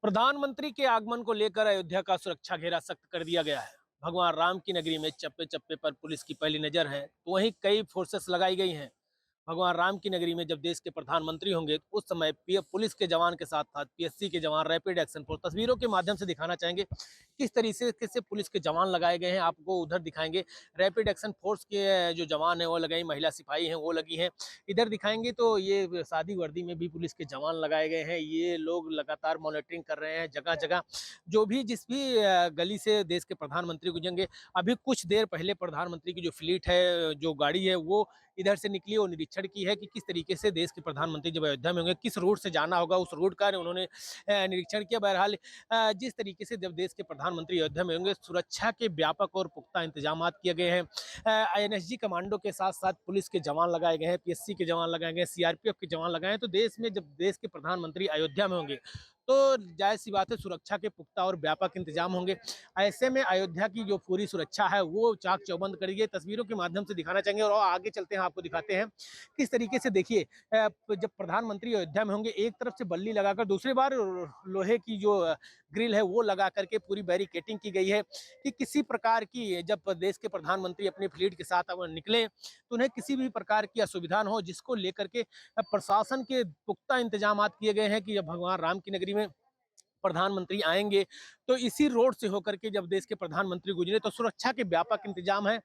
प्रधानमंत्री के आगमन को लेकर अयोध्या का सुरक्षा घेरा सख्त कर दिया गया है। भगवान राम की नगरी में चप्पे चप्पे पर पुलिस की पहली नजर है, तो वहीं कई फोर्सेस लगाई गई हैं। भगवान राम की नगरी में जब देश के प्रधानमंत्री होंगे तो उस समय पुलिस के जवान के साथ साथ पीएससी के जवान, रैपिड एक्शन फोर्स, तस्वीरों के माध्यम से दिखाना चाहेंगे किस तरीके से पुलिस के जवान लगाए गए हैं। आपको उधर दिखाएंगे रैपिड एक्शन फोर्स के जो जवान है वो लगाई, महिला सिपाही हैं वो लगी हैं। इधर दिखाएंगे तो ये सादी वर्दी में भी पुलिस के जवान लगाए गए हैं। ये लोग लगातार मॉनिटरिंग कर रहे हैं जगह जगह। जो भी जिस भी गली से देश के प्रधानमंत्री गुजरेंगे, अभी कुछ देर पहले प्रधानमंत्री की जो फ्लीट है, जो गाड़ी है, वो इधर से निकली और निरीक्षण की है कि किस तरीके से देश के प्रधानमंत्री जब अयोध्या में होंगे किस रूट से जाना होगा, उस रूट का उन्होंने निरीक्षण किया। बहरहाल जिस तरीके से जब देश के प्रधानमंत्री अयोध्या में होंगे, सुरक्षा के व्यापक और पुख्ता इंतजाम किए गए हैं। आईएनएसजी कमांडो के साथ साथ पुलिस के जवान लगाए गए हैं, पीएससी के जवान लगाए गए हैं, सीआरपीएफ के जवान लगाए हैं। तो देश में जब देश के प्रधानमंत्री अयोध्या में होंगे तो जाहिर सी बात है सुरक्षा के पुख्ता और व्यापक इंतजाम होंगे। ऐसे में अयोध्या की जो पूरी सुरक्षा है वो चाक चौबंद करी गई, तस्वीरों के माध्यम से दिखाना चाहेंगे। और आगे चलते हैं, आपको दिखाते हैं किस तरीके से। देखिए, जब प्रधानमंत्री अयोध्या में होंगे, एक तरफ से बल्ली लगाकर, दूसरी बार लोहे की जो ग्रिल है वो लगा करके पूरी बैरिकेटिंग की गई है कि किसी प्रकार की, जब देश के प्रधानमंत्री अपनी फ्लीट के साथ निकले तो उन्हें किसी भी प्रकार की असुविधा न हो, जिसको लेकर के प्रशासन के पुख्ता इंतजाम किए गए हैं कि जब भगवान राम की नगरी में प्रधानमंत्री आएंगे तो इसी रोड से होकर के जब देश के प्रधानमंत्री गुजरे तो सुरक्षा के व्यापक इंतजाम है।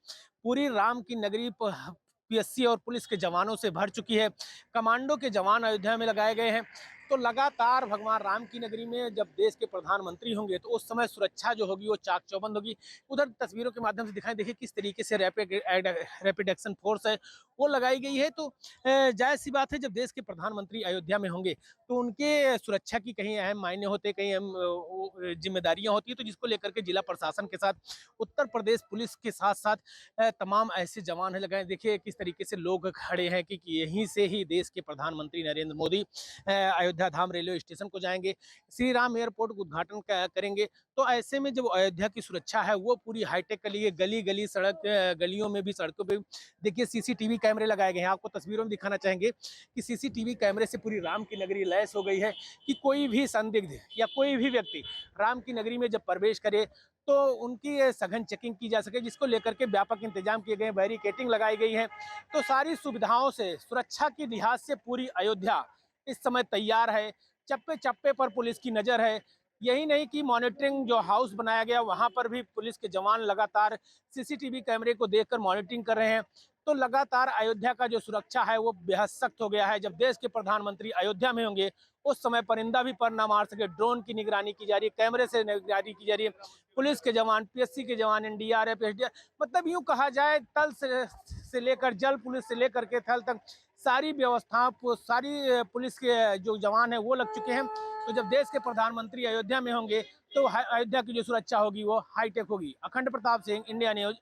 पूरी राम की नगरी पीएससी और पुलिस के जवानों से भर चुकी है। कमांडो के जवान अयोध्या में लगाए गए हैं। तो लगातार भगवान राम की नगरी में जब देश के प्रधानमंत्री होंगे तो उस समय सुरक्षा जो होगी वो चाक चौबंद होगी। उधर तस्वीरों के माध्यम से दिखाएं, देखिए किस तरीके से रैपिड एक्शन फोर्स है वो लगाई गई है। तो जाहिर सी बात है, जब देश के प्रधानमंत्री अयोध्या में होंगे तो उनके सुरक्षा की कहीं अहम मायने होते, कहीं अहम जिम्मेदारियां होती है। तो जिसको लेकर के जिला प्रशासन के साथ उत्तर प्रदेश पुलिस के साथ साथ तमाम ऐसे जवान है लगाए। देखिए किस तरीके से लोग खड़े हैं कि यहीं से ही देश के प्रधानमंत्री नरेंद्र मोदी अयोध्या धाम रेलवे स्टेशन को जाएंगे, श्री राम एयरपोर्ट का उद्घाटन करेंगे। तो ऐसे में जब अयोध्या की सुरक्षा है वो पूरी हाईटेक के लिए गली गली सड़क, गलियों में भी, सड़कों पे देखिए सीसीटीवी कैमरे लगाए गए हैं। आपको तस्वीरों में दिखाना चाहेंगे कि सीसीटीवी कैमरे से पूरी राम की नगरी लैस हो गई है कि कोई भी संदिग्ध या कोई भी व्यक्ति राम की नगरी में जब प्रवेश करे तो उनकी सघन चेकिंग की जा सके, जिसको लेकर के व्यापक इंतजाम किए गए, बैरिकेटिंग लगाई गई है। तो सारी सुविधाओं से, सुरक्षा के लिहाज से पूरी अयोध्या इस समय तैयार है। चप्पे चप्पे पर पुलिस की नजर है। यही नहीं कि मॉनिटरिंग जो हाउस बनाया गया वहां पर भी पुलिस के जवान लगातार सीसीटीवी कैमरे को देखकर मॉनिटरिंग कर रहे हैं। तो लगातार अयोध्या का जो सुरक्षा है वो बेहद सख्त हो गया है। जब देश के प्रधानमंत्री अयोध्या में होंगे उस समय परिंदा भी पर ना मार सके, ड्रोन की निगरानी की जा रही है, कैमरे से निगरानी की जा रही है। पुलिस के जवान, पीएससी के जवान, एनडीआरएफ, एसडीआर, मतलब यूं कहा जाए तल से लेकर जल पुलिस से लेकर के थल तक सारी व्यवस्थाओं, सारी पुलिस के जो जवान है वो लग चुके हैं। तो जब देश के प्रधानमंत्री अयोध्या में होंगे तो अयोध्या की जो सुरक्षा होगी वो हाईटेक होगी। अखंड प्रताप सिंह, इंडिया न्यूज।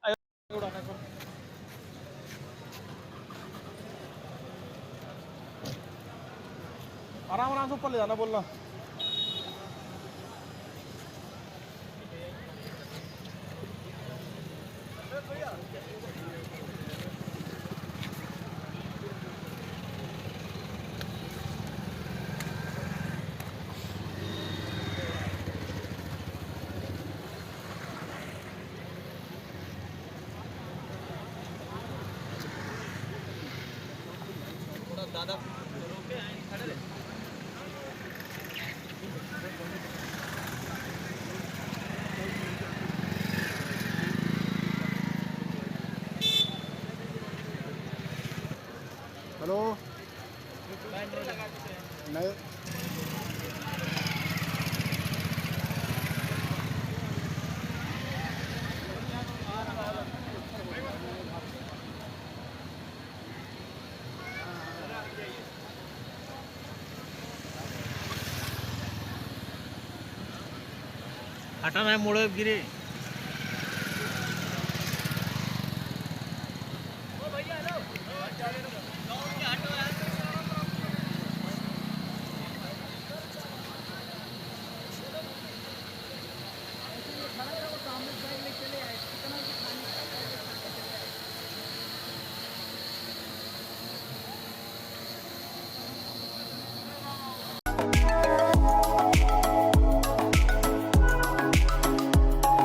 आराम आराम से ऊपर ले जाना, बोलना। दादा रोके हैं, खड़े रहे। हेलो, लगा चुके हैं। नहीं हटाना है, मोड़े गिरे।